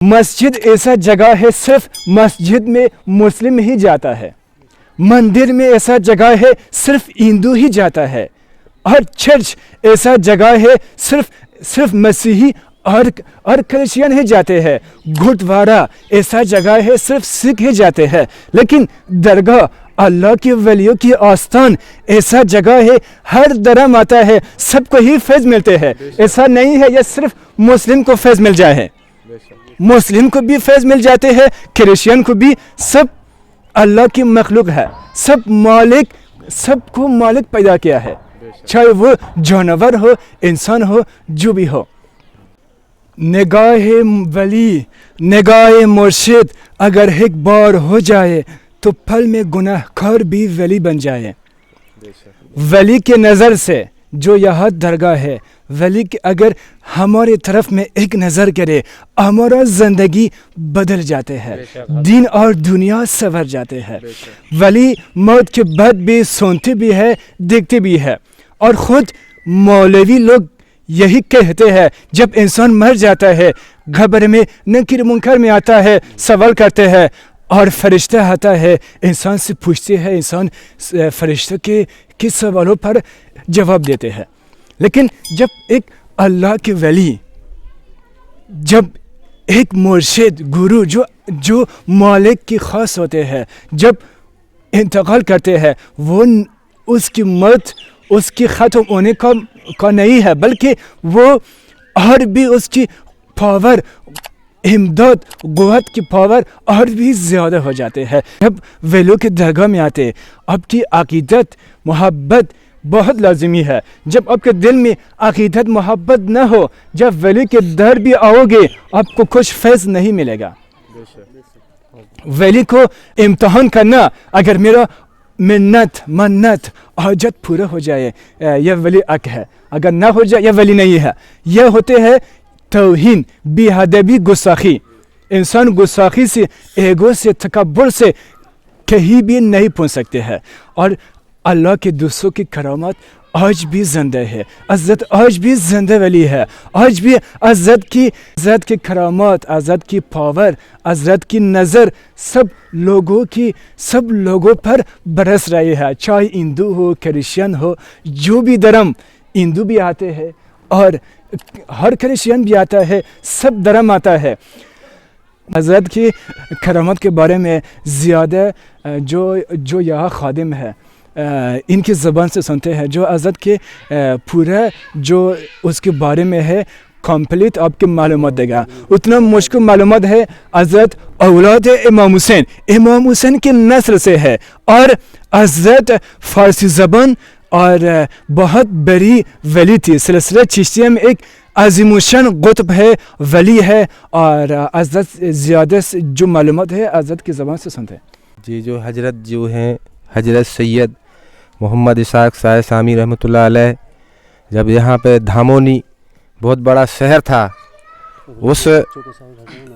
मस्जिद ऐसा जगह है, सिर्फ मस्जिद में मुस्लिम ही जाता है। मंदिर में ऐसा जगह है, सिर्फ हिंदू ही जाता है। और चर्च ऐसा जगह है, सिर्फ मसीही और क्रिश्चियन ही जाते हैं। गुरुद्वारा ऐसा जगह है, सिर्फ सिख ही जाते हैं। लेकिन दरगाह, अल्लाह के वलियों की आस्थान ऐसा जगह है, हर धर्म आता है, सबको ही फैज़ मिलते हैं। ऐसा नहीं है ये सिर्फ मुस्लिम को फैज़ मिल जाए, मुस्लिम को भी फैज़ मिल जाते हैं, क्रिश्चियन को भी। सब अल्लाह की मखलूक है, सब मालिक, सबको मालिक पैदा किया है, चाहे वो जानवर हो, इंसान हो, जो भी हो। निगाह वली, निगाह मुर्शिद अगर एक बार हो जाए तो पल में गुनाहगार भी वली बन जाए। वली के नज़र से जो यहाँ दरगाह है, वली के अगर हमारे तरफ में एक नज़र करे, हमारा ज़िंदगी बदल जाते हैं, दीन और दुनिया संवर जाते हैं। वली मौत के बाद भी सुनते भी है, देखते भी है। और ख़ुद मौलवी लोग यही कहते हैं, जब इंसान मर जाता है, खबर में नकीर मुनकर में आता है, सवाल करते हैं और फरिश्ता आता है, इंसान से पूछते हैं, इंसान फरिश्ते के सवालों पर जवाब देते हैं। लेकिन जब एक अल्लाह के वली, जब एक मुर्शिद गुरु जो मालिक की खास होते हैं, जब इंतकाल करते हैं, वो उसकी मौत उसकी ख़त्म होने का नहीं है, बल्कि वो और भी उसकी पावर, इमदाद, क़ुव्वत की पावर और भी ज़्यादा हो जाते हैं। जब वलियों के दरगाह में आते, आपकी अक़ीदत मोहब्बत बहुत लाज़मी है। जब आपके दिल में अक़ीदत मोहब्बत न हो, जब वली के दर भी आओगे, आपको कुछ फैज़ नहीं मिलेगा। वली को इम्तहान करना, अगर मेरा मन्नत हाजत पूरा हो जाए, यह वली अक है, अगर ना हो जाए यह वली नहीं है। यह होते हैं तौहीन, बेअदबी, गुस्ताखी। इंसान गुस्ताखी से, ईगो से, तकब्बुर से कहीं भी नहीं पहुंच सकते हैं। और अल्लाह के दूसरों की करामत आज भी जिंदा है, अज़्ज़त आज भी जिंदा वली है, आज भी अज़्ज़त की करामत, अज़्ज़त की पावर, अज़्ज़त की नज़र सब लोगों पर बरस रही है। चाहे हिंदू हो, क्रिश्चियन हो, जो भी धर्म, हिंदू भी आते हैं और हर क्रिश्चियन भी आता है, सब धर्म आता है। अज़्ज़त की करामत के बारे में ज़्यादा जो यहाँ खादिम है, इनकी ज़बान से सुनते हैं, जो अज़्ज़त के पूरा जो उसके बारे में है कंप्लीट आपके मालूमात देगा। उतना मुश्किल मालूमात है। अज़्ज़त औलाद इमाम हुसैन के नस्ल से है, और अज़्ज़त फ़ारसी ज़बान और बहुत बड़ी वली थी। सिलसिला चिश्तिया में एक अज़ीमुशान क़ुतब है, वली है। और अज़्ज़त ज़्यादा जो मालूमात है अज़्ज़त की ज़बान से सुनते हैं। जी, जो हैं हज़रत सैयद मोहम्मद इसाक़ साय सामी रहमतुल्लाह अलैह, जब यहाँ पे धामोनी बहुत बड़ा शहर था, उस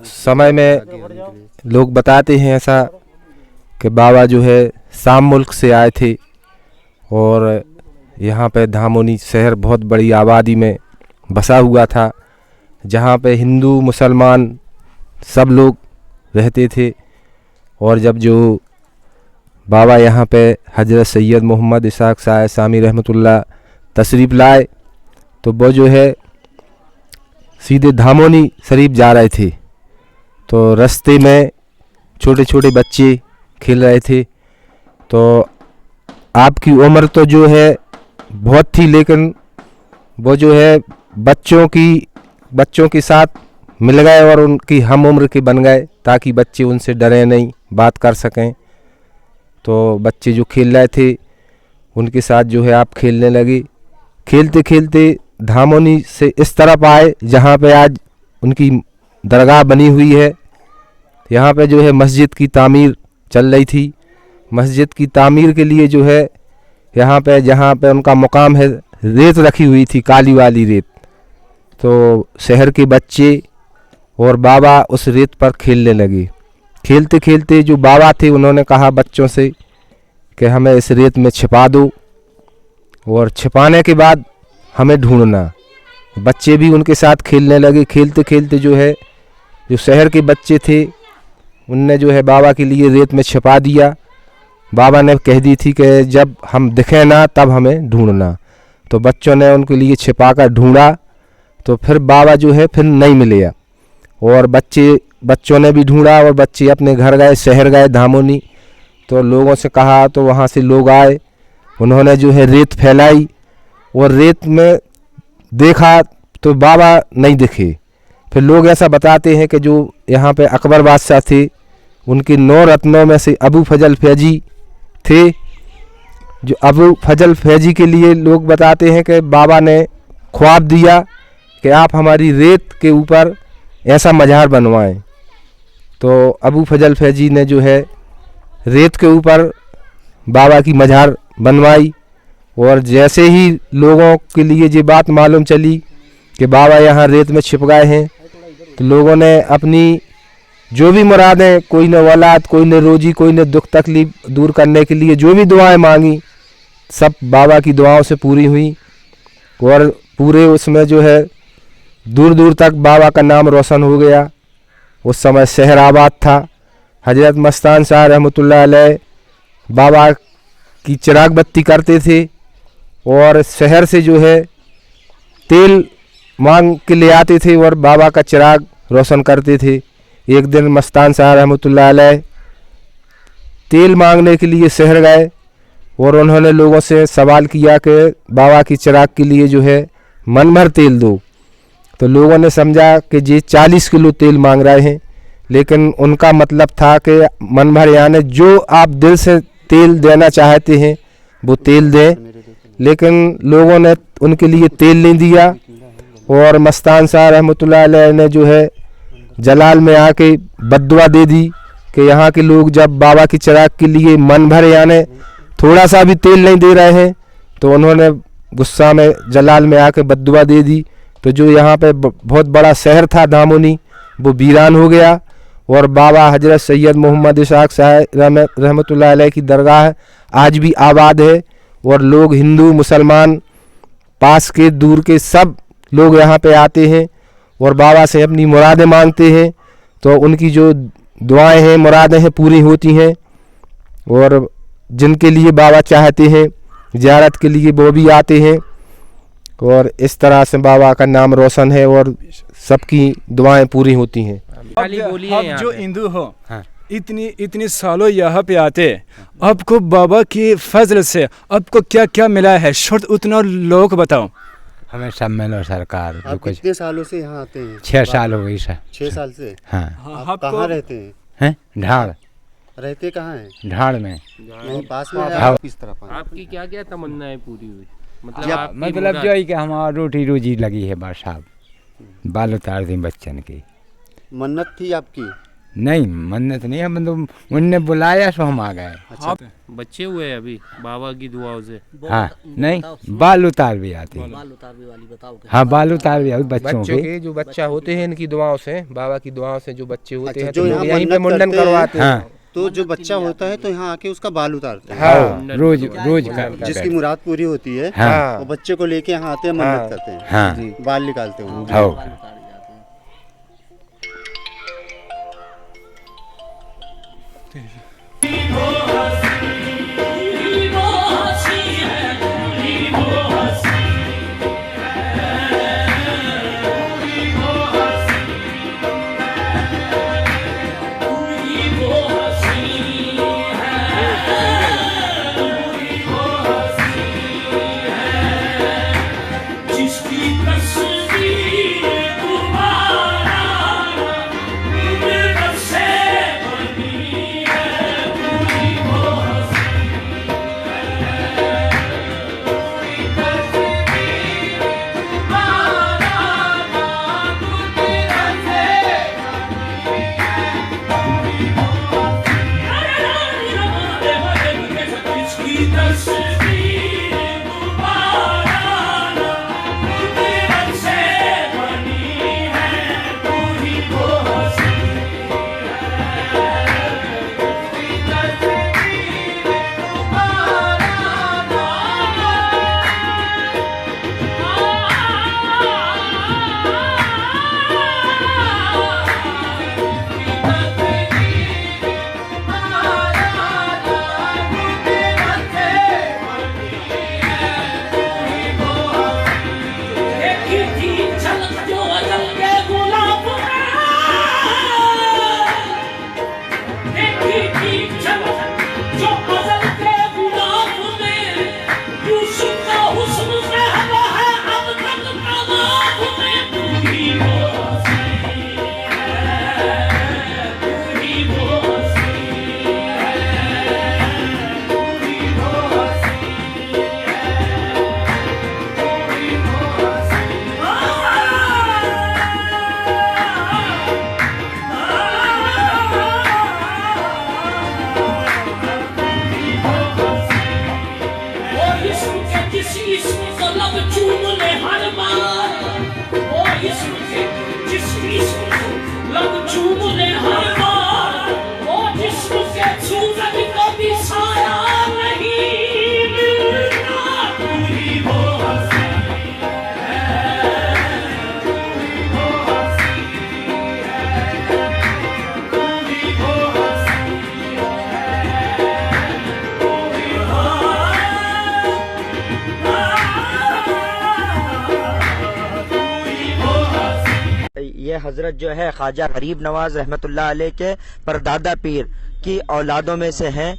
समय में लोग बताते हैं ऐसा कि बाबा जो है शाम मुल्क से आए थे, और यहाँ पे धामोनी शहर बहुत बड़ी आबादी में बसा हुआ था, जहाँ पे हिंदू मुसलमान सब लोग रहते थे। और जब जो बाबा यहाँ पे हज़रत सैयद मोहम्मद इसाक़ साय सामी रहमतुल्लाह तशरीफ़ लाए, तो वो जो है सीधे धामोनी शरीफ जा रहे थे। तो रास्ते में छोटे छोटे बच्चे खेल रहे थे। तो आपकी उम्र तो जो है बहुत थी, लेकिन वो जो है बच्चों के साथ मिल गए और उनकी हम उम्र के बन गए, ताकि बच्चे उनसे डरे नहीं, बात कर सकें। तो बच्चे जो खेल रहे थे उनके साथ जो है आप खेलने लगे। खेलते खेलते धामोनी से इस तरफ आए जहाँ पे आज उनकी दरगाह बनी हुई है। यहाँ पे जो है मस्जिद की तामीर चल रही थी। मस्जिद की तामीर के लिए जो है यहाँ पे जहाँ पे उनका मुकाम है, रेत रखी हुई थी, काली वाली रेत। तो शहर के बच्चे और बाबा उस रेत पर खेलने लगे। खेलते खेलते जो बाबा थे उन्होंने कहा बच्चों से कि हमें इस रेत में छिपा दो, और छिपाने के बाद हमें ढूंढना। बच्चे भी उनके साथ खेलने लगे। खेलते खेलते जो है जो शहर के बच्चे थे उनने जो है बाबा के लिए रेत में छिपा दिया। बाबा ने कह दी थी कि जब हम दिखें ना तब हमें ढूंढना, तो बच्चों ने उनके लिए छिपा कर ढूंढा, तो फिर बाबा जो है फिर नहीं मिले। और बच्चों ने भी ढूंढा और बच्चे अपने घर गए, शहर गए धामोनी, तो लोगों से कहा, तो वहाँ से लोग आए, उन्होंने जो है रेत फैलाई और रेत में देखा तो बाबा नहीं दिखे। फिर लोग ऐसा बताते हैं कि जो यहाँ पे अकबर बादशाह थे उनके 9 रत्नों में से अबू फजल फैजी थे, जो अबू फजल फैजी के लिए लोग बताते हैं कि बाबा ने ख्वाब दिया कि आप हमारी रेत के ऊपर ऐसा मज़ार बनवाएं। तो अबू फजल फैजी ने जो है रेत के ऊपर बाबा की मज़ार बनवाई। और जैसे ही लोगों के लिए ये बात मालूम चली कि बाबा यहाँ रेत में छिप गए हैं, तो लोगों ने अपनी जो भी मुरादें, कोई ने औलाद, कोई ने रोजी, कोई ने दुख तकलीफ दूर करने के लिए जो भी दुआएं मांगी, सब बाबा की दुआओं से पूरी हुई। और पूरे उसमें जो है दूर दूर तक बाबा का नाम रोशन हो गया। उस समय शहर आबाद था। हजरत मस्तान शाह रहमतुल्लाह अलैह बाबा की चिराग बत्ती करते थे और शहर से जो है तेल मांग के ले आते थे और बाबा का चिराग रोशन करते थे। एक दिन मस्तान शाह रहमतुल्लाह अलैह तेल मांगने के लिए शहर गए और उन्होंने लोगों से सवाल किया कि बाबा की चिराग के लिए जो है मन भर तेल दो। तो लोगों ने समझा कि ये 40 किलो तेल मांग रहे हैं, लेकिन उनका मतलब था कि मन भर यानी जो आप दिल से तेल देना चाहते हैं वो तेल दें। लेकिन लोगों ने उनके लिए तेल नहीं दिया और मस्तान शाह रहमतुल्लाह अलैह ने जो है जलाल में आके बद्दुआ दे दी कि यहाँ के लोग जब बाबा की चिराग के लिए मन भर यानी थोड़ा सा भी तेल नहीं दे रहे हैं, तो उन्होंने गुस्सा में जलाल में आके बद्दुआ दे दी। तो जो यहाँ पे बहुत बड़ा शहर था धामोनी, वो वीरान हो गया और बाबा हजरत सैयद मोहम्मद इसाक साहब रहमतुल्लाह अलैह की दरगाह आज भी आबाद है। और लोग हिंदू मुसलमान पास के दूर के सब लोग यहाँ पे आते हैं और बाबा से अपनी मुरादें मांगते हैं, तो उनकी जो दुआएं हैं, मुरादें हैं, पूरी होती हैं। और जिनके लिए बाबा चाहते हैं ज़ियारत के लिए वो भी आते हैं और इस तरह से बाबा का नाम रोशन है और सबकी दुआएं पूरी होती हैं। अब जो हिंदू हो इतनी सालों यहाँ पे आते, आपको बाबा की फजल से आपको क्या क्या मिला है, शर्त उतना लोग बताओ। हमें सब मिलो सरकार। आप कितने सालों से यहाँ आते हैं? 6 साल हो गई सर। 6 साल से? हाँ। आप कहाँ रहते हैं? हैं ढाड़। रहते कहाँ हैं? ढाड़ में। नहीं, पास में है? हाँ। किस तरफ? आपकी क्या क्या तमन्नाएं पूरी हुई? मतलब जो है कि हमारा रोटी रोजी लगी है बस साहब, बाल उतार दी बच्चन की। मन्नत थी आपकी? नहीं मन्नत नहीं है, मतलब उनने बुलाया सो हम आ गए। अच्छा, बच्चे हुए अभी बाबा की दुआओं से? हाँ नहीं, बाल उतार भी आते हैं। हाँ बाल उतार भी आते बच्चों के। जो बच्चा होते हैं इनकी दुआओं से, बाबा की दुआओं से जो बच्चे होते हैं, जो तो यहाँ यहीं पे मन्नत मुंडन करते हैं, करवाते हैं। हाँ तो जो बच्चा होता है तो यहाँ आके उसका बाल उतारते हैं। हाँ रोज रोज जिसकी मुराद पूरी होती है हाँ। वो बच्चे को लेके यहाँ आते हैं, मन्नत करते हैं। हाँ बाल निकालते हैं। हाँ। हजरत जो है ख्वाजा गरीब नवाज रहमतुल्लाह अलैह के परदादा पीर की औलादों में से हैं।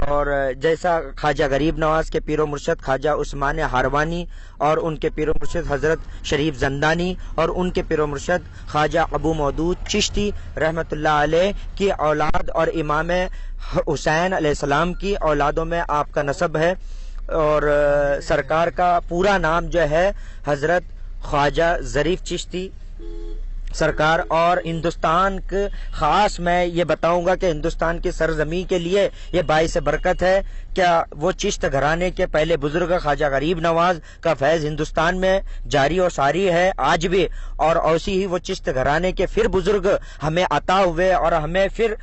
और जैसा ख्वाजा गरीब नवाज के पीरो मुर्शद ख्वाजा उस्मान हारवानी और उनके पीरो मुर्शद हजरत शरीफ जंदानी और उनके पीरो मुर्शद ख्वाजा अबू मौदूद चिश्ती रहमतुल्लाह अलैह की औलाद और इमाम हुसैन अलैहिस्सलाम की औलादों में आपका नसब है। और सरकार का पूरा नाम जो है हजरत ख्वाजा ज़रीफ चिश्ती सरकार। और हिंदुस्तान के खास मैं ये बताऊंगा कि हिंदुस्तान की सरजमी के लिए ये बाइस बरकत है। क्या वो चिश्त घराने के पहले बुजुर्ग ख्वाजा गरीब नवाज का फैज हिंदुस्तान में जारी और सारी है आज भी, और ऐसी ही वो चिश्त घराने के फिर बुजुर्ग हमें अता हुए और हमें फिर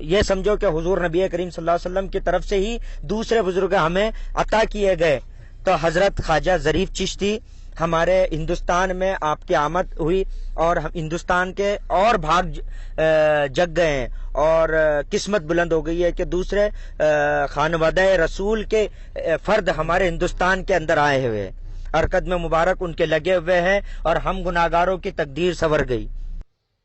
ये समझो कि हुजूर नबी करीम सल्लल्लाहु अलैहि वसल्लम की तरफ से ही दूसरे बुजुर्ग हमें अता किए गए। तो हजरत ख्वाजा ज़रीफ चिश्ती हमारे हिंदुस्तान में आपकी आमद हुई और हम हिंदुस्तान के और भाग जग गए हैं और किस्मत बुलंद हो गई है कि दूसरे खानवादा रसूल के फर्द हमारे हिंदुस्तान के अंदर आए हुए हैं। हरकत में मुबारक उनके लगे हुए हैं और हम गुनाहगारों की तकदीर संवर गई।